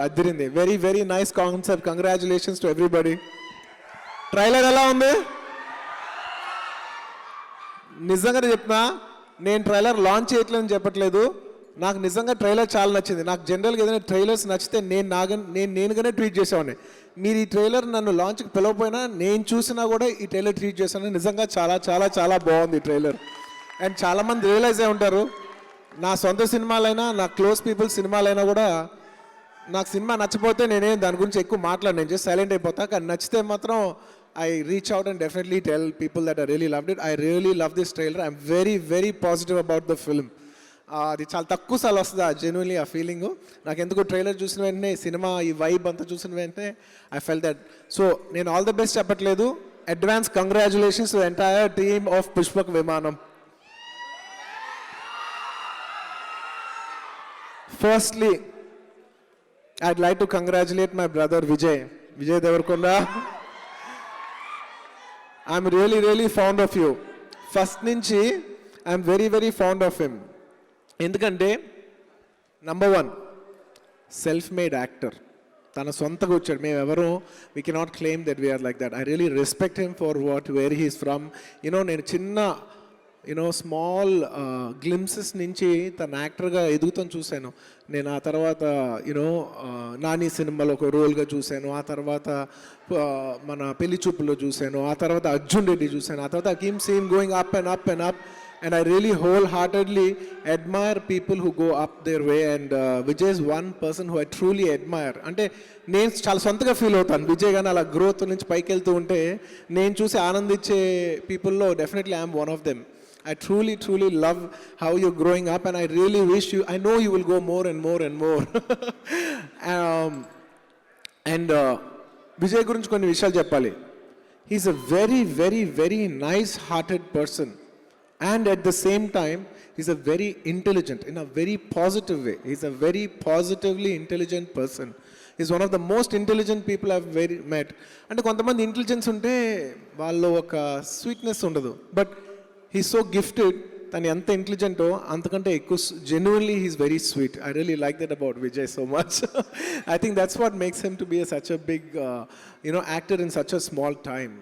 Adirindi. Very very nice concept. Congratulations to everybody. Trailer ఎలా ఉంది? నిజంగా చెప్తున్నా, నేను ట్రైలర్ లాంచ్ చేయట్లేదని చెప్పట్లేదు. నాకు నిజంగా ట్రైలర్ చాలా నచ్చింది. నాకు జనరల్గా ఏదైనా ట్రైలర్స్ నచ్చితే నేనుగానే ట్వీట్ చేసేవాడిని. మీరు ఈ ట్రైలర్ నన్ను లాంచ్కి పిలవపోయినా నేను చూసినా కూడా ఈ ట్రైలర్ ట్వీట్ చేశాను. నిజంగా చాలా చాలా చాలా బాగుంది ఈ ట్రైలర్. అండ్ చాలామంది రియలైజ్ అయి ఉంటారు, నా సొంత సినిమాలైనా, నా క్లోజ్ పీపుల్ సినిమాలైనా కూడా నాకు సినిమా నచ్చపోతే నేనేం దాని గురించి ఎక్కువ మాట్లాడను. నేను జస్ట్ సైలెంట్ అయిపోతా. కానీ నచ్చితే మాత్రం I reach out and definitely tell people that I really loved it. I really love this trailer. I'm very, very positive about the film. అది చాలా తక్కువ సార్లు వస్తుంది జెన్యున్లీ ఆ ఫీలింగు. నాకు ఎందుకు ట్రైలర్ చూసిన వెంటనే, సినిమా ఈ వైబ్ అంతా చూసిన వెంటనే ఐ ఫెల్ దట్. సో నేను ఆల్ ద బెస్ట్ చెప్పట్లేదు. Advance congratulations to entire team of Pushpak Vimanam. Firstly I'd like to congratulate my brother Vijay Devarkonda. I'm really, really fond of you. First నుంచి I'm very, very fond of him. ఎందుకంటే number 1 self made actor. తన సొంతగా వచ్చాడు. మేము ఎవరు we cannot claim that we're like that. I really respect him for where he's from. నేను చిన్న small glimpses నుంచి తన యాక్టర్గా ఎదుగుతాను చూశాను నేను. ఆ తర్వాత నాని సినిమాలో ఒక రోల్గా చూశాను. ఆ తర్వాత మన పెళ్లి చూపుల్లో చూశాను. ఆ తర్వాత అర్జున్ రెడ్డి చూశాను. ఆ తర్వాత I keep seeing going up and up and up. And I really wholeheartedly admire people who go up their way. And Vijay is one person who I truly admire. అంటే నేను చాలా సొంతగా ఫీల్ అవుతాను విజయ్ గానీ అలా గ్రోత్ నుంచి పైకి వెళ్తూ ఉంటే నేను చూసి ఆనందించే పీపుల్లో definitely I'm one of them. I truly, truly love how you're growing up, and I really wish I know you will go more and more and more. And Vijay గురించి కొన్ని విషయాలు చెప్పాలి. He's a very, very, very nice-hearted person. And at the same time, he's a very intelligent, in a very positive way. He's a very positively intelligent person. He's one of the most intelligent people I've met. అంటే కొంతమంది intelligence ఉంటే వాళ్ళు ఒక sweetness ఉండదు. But he's so gifted. తను ఎంత ఇంటెలిజెంటో అంతకంటే ఎక్కువ genuinely he's very sweet. I really like that about Vijay so much. I think that's what makes him to be such a big actor in such a small time.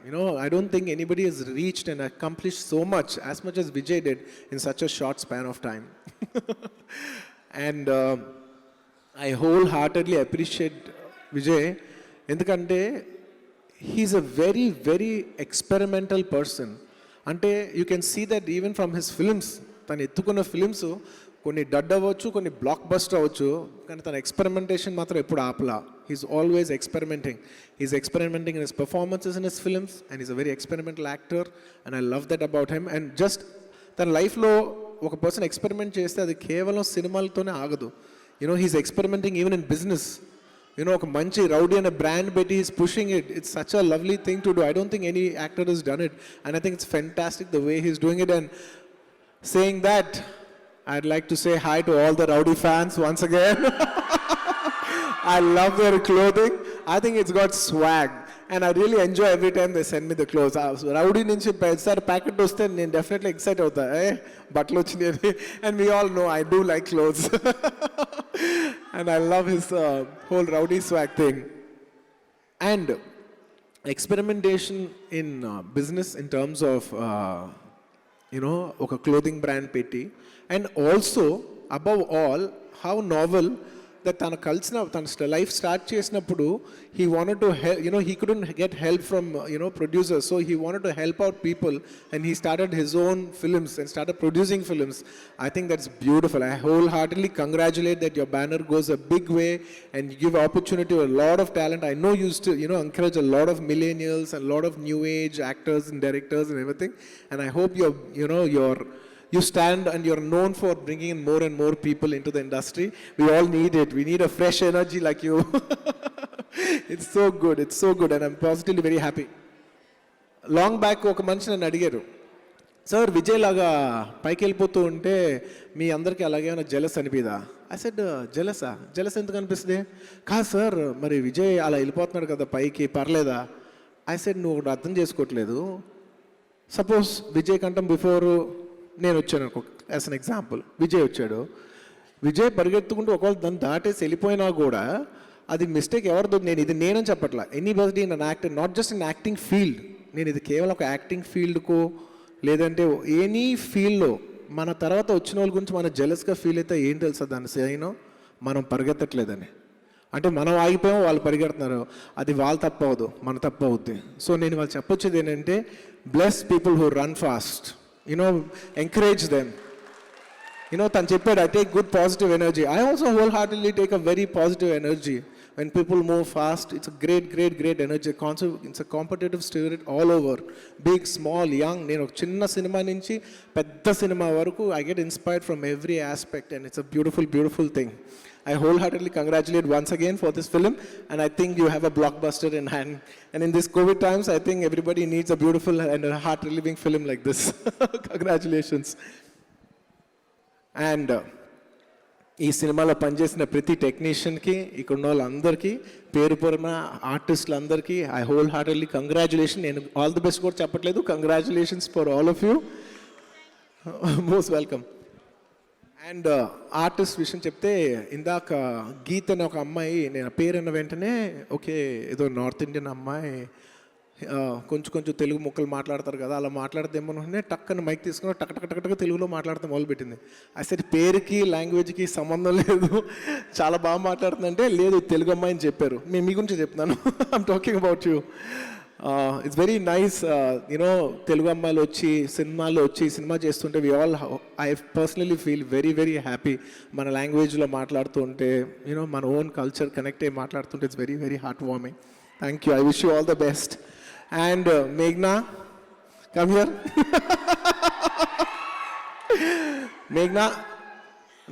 I don't think anybody has reached and accomplished so much as Vijay did in such a short span of time. And I wholeheartedly appreciate Vijay ఎందుకంటే he's a very, very experimental person. అంటే you can see that even from his films. తను ఎత్తుకున్న films కొన్ని డడ్ అవ్వచ్చు, కొన్ని block buster అవ్వచ్చు, కానీ తన ఎక్స్పెరిమెంటేషన్ మాత్రం ఎప్పుడు ఆపలా. He's always experimenting. He's experimenting in his performances in his films and is a very experimental actor and I love that about him. And just తన లైఫ్లో ఒక పర్సన్ ఎక్స్పెరిమెంట్ చేస్తే అది కేవలం సినిమాలతోనే ఆగదు. He's experimenting even in business. ఒక మంచి rowdy అనే బ్రాండ్ పెట్టి is pushing it. It's such a lovely thing to do. I don't think any actor has done it and I think it's fantastic the way he's doing it. And saying that I'd like to say hi to all the rowdy fans once again. I love their clothing. I think it's got swag. And I really enjoy every time they send me the clothes. Rowdy నుంచి పెద్దసారి packet వస్తే నేను definitely excite అవుతా. బట్టలు వచ్చినాయి. And we all know I do like clothes. And I love his whole rowdy swag thing. And experimentation in business in terms of ఒక clothing brand పెట్టి, and also above all how novel that తన life start చేసినప్పుడు he wanted to help, he couldn't get help from producers, so he wanted to help out people and he started his own films and started producing films. I think that's beautiful. I wholeheartedly congratulate that your banner goes a big way and you give opportunity to a lot of talent. I know you still encourage a lot of millennials and a lot of new age actors and directors and everything, and I hope you stand and you're known for bringing in more and more people into the industry. We all need it. We need a fresh energy like you. It's so good. It's so good. And I'm positively very happy. Long back, ఒక మనిషి నన్ను అడిగారు, sir Vijay లాగా పైకి వెళ్ళిపోతూ ఉంటే మీ అందరికీ అలాగేమైనా jealous అనిపిదా? I said jealous ఎందుకు అనిపిస్తుంది? కాదు సార్, మరి విజయ్ అలా వెళ్ళిపోతున్నాడు కదా పైకి, పర్లేదా? ఐ సెడ్ నువ్వు ఒకటి అర్థం చేసుకోవట్లేదు. సపోజ్ విజయ్ కంటే బిఫోర్ నేను వచ్చాను అనుకో, యాజ్ అన్ ఎగ్జాంపుల్. విజయ్ వచ్చాడు. విజయ్ పరిగెత్తుకుంటూ ఒకవేళ దాన్ని దాటేసి వెళ్ళిపోయినా కూడా అది మిస్టేక్ ఎవరిదో, నేనని చెప్పట్లా. Anybody in an actor, not just in acting field, నేను ఇది కేవలం ఒక యాక్టింగ్ ఫీల్డ్కో లేదంటే ఎనీ ఫీల్డ్లో మన తర్వాత వచ్చిన వాళ్ళ గురించి మనం జెలస్గా ఫీల్ అయితే ఏం తెలుసా దాని సైన్, మనం పరిగెత్తట్లేదని. అంటే మనం ఆగిపోయాం, వాళ్ళు పరిగెడుతున్నారు, అది వాళ్ళ తప్ప అవ్వదు, మన తప్ప అవుద్ది. సో నేను వాళ్ళు చెప్పొచ్చేది ఏంటంటే, bless people who run fast, encourage them. తను చెప్పాడు, I take good positive energy. I also wholeheartedly take a very positive energy. When people move fast, it's a great energy. It's a competitive spirit all over. Big, small, young. నేను ఒక చిన్న cinema నుంచి పెద్ద cinema వరకు I get inspired from every aspect, and it's a beautiful thing. I wholeheartedly congratulate once again for this film, and I think you have a blockbuster in hand. And in this COVID times, I think everybody needs a beautiful and a heart-relieving film like this. Congratulations. And ఈ సినిమాలో పనిచేసిన ప్రతి టెక్నీషియన్కి, ఇక్కడ ఉన్న వాళ్ళందరికీ, పేరు పేరున ఆర్టిస్టులందరికీ I whole heartedly congratulation. నేను ఆల్ ది బెస్ట్ కూడా చెప్పట్లేదు, congratulations for all of you, most welcome. And artist విషయం చెప్తే, ఇందాక గీత్ అనే ఒక అమ్మాయి, నేను పేరు అన్న వెంటనే ఓకే ఏదో నార్త్ ఇండియన్ అమ్మాయి, కొంచెం తెలుగు ముక్కలు మాట్లాడతారు కదా, అలా మాట్లాడితేమోనే టక్కన మైక్ తీసుకుని టక్ తెలుగులో మాట్లాడితే మొదలుపెట్టింది. అసలు పేరుకి లాంగ్వేజ్కి సంబంధం లేదు, చాలా బాగా మాట్లాడుతుందంటే, లేదు తెలుగు అమ్మాయి అని చెప్పారు. నేను మీ గురించి చెప్తున్నాను, I'm talking about you. It's very nice, Telugu అమ్మాయిలు వచ్చి సినిమాల్లో వచ్చి సినిమా చేస్తుంటే I personally feel very happy. మన లాంగ్వేజ్లో మాట్లాడుతూ ఉంటే, మన ఓన్ కల్చర్ కనెక్ట్ అయ్యి మాట్లాడుతుంటే it's very heart warming. Thank you, I wish you all the best. And Meghna, come here. Meghna,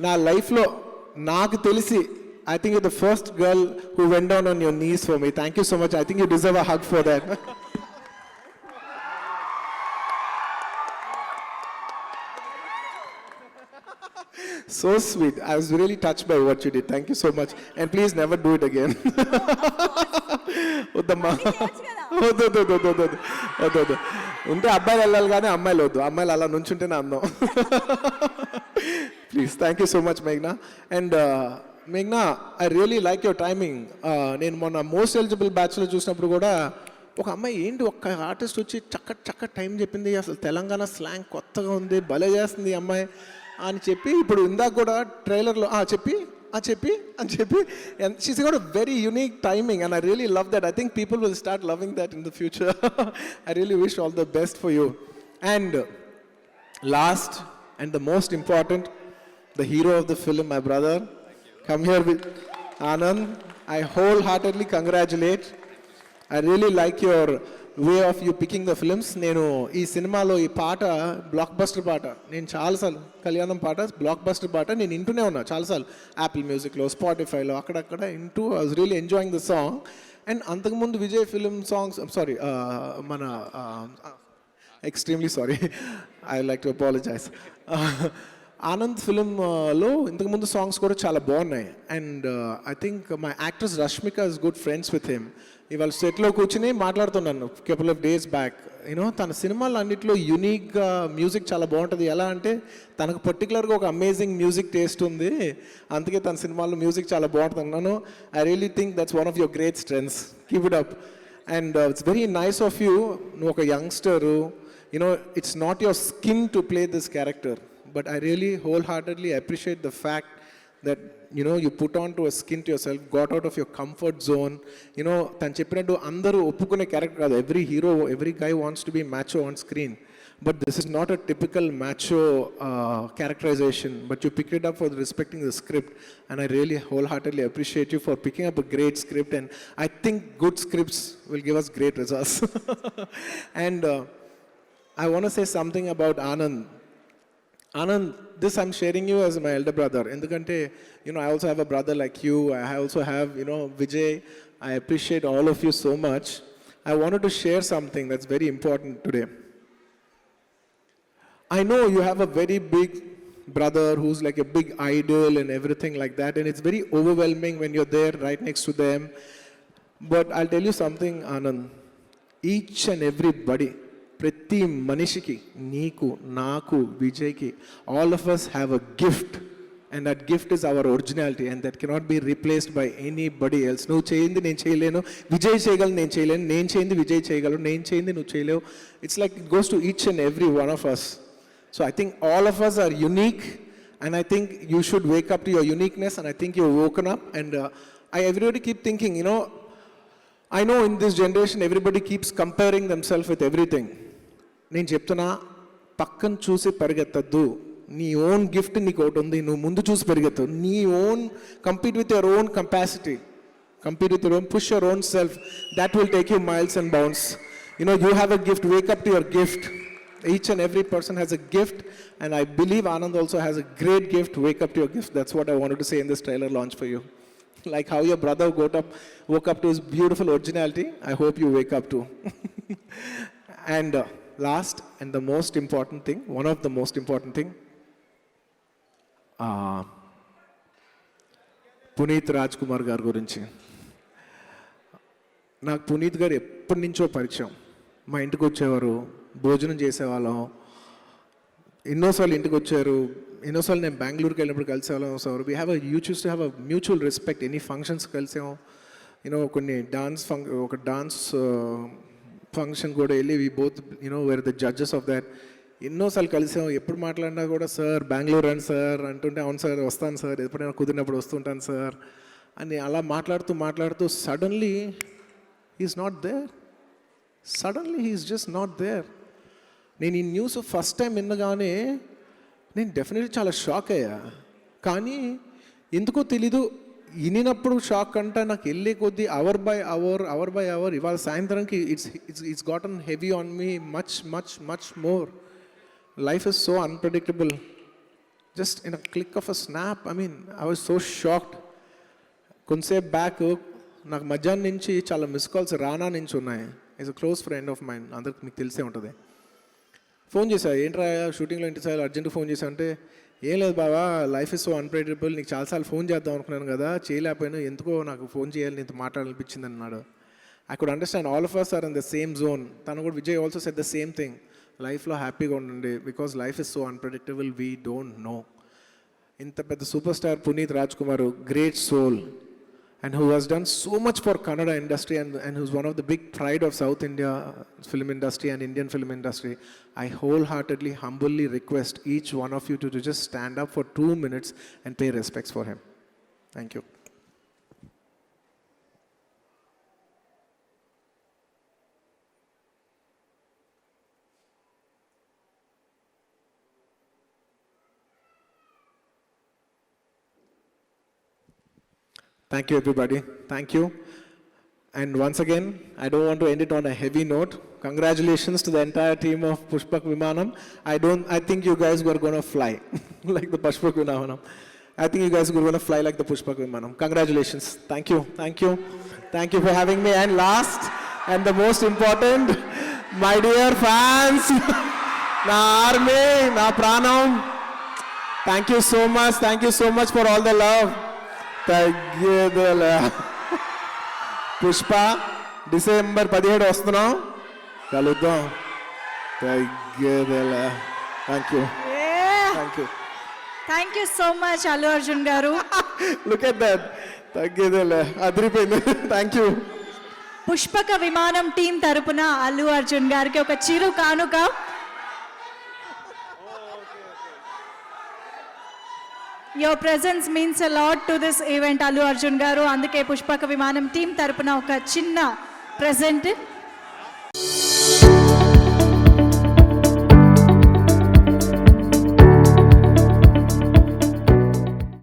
na life lo naaku telisi, I think you're the first girl who went down on your knees for me. Thank you so much. I think you deserve a hug for that. So sweet. I was really touched by what you did. Thank you so much. And please never do it again. వద్దమ్మా, వద్దు. ఉంటే అబ్బాయిలు వెళ్ళాలి కానీ అమ్మాయిలు వద్దు. అమ్మాయిలు అలా నుంచుంటేనే అందం. Please. Thank you so much మేఘ్నా. అండ్ మేఘ్నా, I really like your timing. నేను మొన్న మోస్ట్ ఎలిజిబుల్ బ్యాచ్లో చూసినప్పుడు కూడా ఒక అమ్మాయి ఏంటి ఒక్క ఆర్టిస్ట్ వచ్చి చక్క టైం చెప్పింది, అసలు తెలంగాణ స్లాంగ్ కొత్తగా ఉంది, భలే చేస్తుంది ఈ అమ్మాయి అని చెప్పి, ఇప్పుడు ఇందాక కూడా ట్రైలర్లో చెప్పి and she's got a very unique timing, and I really love that. I think people will start loving that in the future. I really wish all the best for you. And last and the most important, the hero of the film, my brother, come here with Anand. I wholeheartedly congratulate. I really like your way of you picking the films. నేను ఈ సినిమాలో ఈ పాట block buster పాట, నేను చాలాసార్లు కళ్యాణం పాట బ్లాక్ బస్టర్ పాట నేను వింటూనే ఉన్నా చాలాసార్లు, యాపిల్ మ్యూజిక్లో, స్పాటిఫైలో, అక్కడక్కడ వింటూ I was really enjoying the song. And అంతకుముందు విజయ్ ఫిలిం సాంగ్స్, సారీ మన extremely sorry, I like to apologise, Anand ఫిలింలో ఇంతకుముందు సాంగ్స్ కూడా చాలా బాగున్నాయి. And I think my actress Rashmika is good friends with him. ఇవాళ సెట్లో కూర్చుని మాట్లాడుతున్నాను కపుల్ ఆఫ్ డేస్ బ్యాక్. తన సినిమాలు అన్నింటిలో యూనిక్గా మ్యూజిక్ చాలా బాగుంటుంది. ఎలా అంటే తనకు పర్టికులర్గా ఒక అమేజింగ్ మ్యూజిక్ టేస్ట్ ఉంది, అందుకే తన సినిమాల్లో మ్యూజిక్ చాలా బాగుంటుంది అన్నాను. I really think that's one of your great strengths. Keep it up. And it's very nice of you. నువ్వు ఒక youngster, it's not your skin to play this character, but I really wholeheartedly appreciate the fact that you put on to a skin to yourself, got out of your comfort zone. తను చెప్పినట్టు అందరూ ఒప్పుకునే character కాదు. every hero, every guy wants to be macho on screen, but this is not a typical macho characterization, but you picked it up for respecting the script, and I really wholeheartedly appreciate you for picking up a great script, and I think good scripts will give us great results. And I want to say something about Anand, this I'm sharing you as my elder brother. Endukante, I also have a brother like you. I also have, Vijay. I appreciate all of you so much. I wanted to share something that's very important today. I know you have a very big brother who's like a big idol and everything like that, and it's very overwhelming when you're there right next to them. But I'll tell you something, Anand. Each and everybody, ప్రతి మనిషికి, నీకు, నాకు, విజయ్కి, all of us have a gift and that gift is our originality, and that cannot be replaced by anybody else. నువ్వు చేయింది నేను చేయలేను, విజయ్ చేయగలను నేను చేయలేను, నేను చేయింది విజయ్ చేయగలరు, నేను చేయింది నువ్వు చేయలేవు. It's like it goes to each and every one of us. So I think all of us are unique, and I think you should wake up to your uniqueness, and I think you've woken up. And everybody keep thinking, I know in this generation everybody keeps comparing themselves with everything. నేను చెప్తున్నా, పక్కన చూసి పరిగెత్తద్దు. నీ own gift నీకు ఒకటి ఉంది, నువ్వు ముందు చూసి పరిగెత్తు. నీ own compete with your own capacity, compete with your own, push your own self. That will take you miles and bounds. You have a gift, wake up to your gift. Each and every person has a gift, and I believe Anand also has a great gift. Wake up to your gift. That's what I wanted to say in this trailer launch for you. Like how your brother woke up to his beautiful originality, I hope you wake up too. And last and the most important thing, one of the most important thing, Puneeth Rajkumar గారి గురించి. నాకు పునీత్ గారు ఎప్పటి నుంచో పరిచయం. మా ఇంటికి వచ్చేవారు, భోజనం చేసేవాళ్ళం, ఎన్నోసార్లు ఇంటికి వచ్చారు, ఎన్నోసార్లు నేను బెంగళూరుకి వెళ్ళినప్పుడు కలిసేవాళ్ళం. So we have used to have a mutual respect. Any functions కలిసాము, కొన్ని ఒక డాన్స్ ఫంక్షన్ కూడా వెళ్ళి we both were the judges of that. ఎన్నోసార్లు కలిసాం. ఎప్పుడు మాట్లాడినా కూడా సార్ బెంగళూరు రండి సార్ అంటుంటే, అవును సార్ వస్తాను సార్, ఎప్పుడైనా కుదిరినప్పుడు వస్తుంటాను సార్ అని అలా మాట్లాడుతూ suddenly he's not there. Suddenly he's just not there. నేను ఈ న్యూస్ ఫస్ట్ టైం వినగానే నేను డెఫినెట్లీ చాలా షాక్ అయ్యా. కానీ ఎందుకో తెలీదు, వినినప్పుడు షాక్ అంటే నాకు వెళ్ళే కొద్దీ అవర్ బై అవర్ ఇవాళ సాయంత్రంకి it's gotten heavy on me much much much more. Life is so unpredictable. Just in a click of a snap, I was so shocked. కొంతసేపు బ్యాక్ నాకు మధ్యాహ్నం నుంచి చాలా మిస్ కాల్స్ రానా నుంచి ఉన్నాయి. Is a close friend of mind, అందరికి మీకు తెలిసే ఉంటుంది. ఫోన్ చేశా, ఏంట్రా షూటింగ్లో ఇంటి సార్ అర్జెంట్గా ఫోన్ చేశా అంటే, ఏం లేదు బాబా, లైఫ్ ఇస్ సో అన్ప్రెడిక్టబుల్, నీకు చాలాసార్లు ఫోన్ చేద్దాం అనుకున్నాను కదా, చేయలేకపోయాను, ఎందుకో నాకు ఫోన్ చేయాలి, నీతో మాట్లాడాలనిపించింది అన్నాడు. I could understand all of us are in the same zone. తను కూడా Vijay also said the same thing. లైఫ్లో హ్యాపీగా ఉండండి, because life is so unpredictable, we don't know. ఇంత పెద్ద superstar Puneeth Rajkumar, great soul, and who has done so much for Kannada industry and who's one of the big pride of South India film industry and Indian film industry. I wholeheartedly, humbly request each one of you to just stand up for 2 minutes and pay respects for him. Thank you. Thank you, everybody. Thank you. And once again, I don't want to end it on a heavy note. Congratulations to the entire team of Pushpak Vimanam. I think you guys were going to fly like the Pushpak Vimanam. I think you guys were going to fly like the Pushpak Vimanam. Congratulations. Thank you. Thank you. Thank you for having me. And last and the most important, my dear fans, na army, na pranam. Thank you so much. Thank you so much for all the love. తగ్గేదేలే. Pushpa December 17 వస్తున్నాం, కలుద్దాం. తగ్గేదేలే. Thank you. Thank you so much Allu Arjun garu. Look at that. తగ్గేదేలే, అదిరిపోయింది. Thank you. పుష్పక విమానం team తరపున అల్లు అర్జున్ గారికి ఒక చిరు కానుక. Your presence means a lot to this event, Allu Arjun garu. Anduke Pushpaka Vimanam team tarapuna oka chinna present.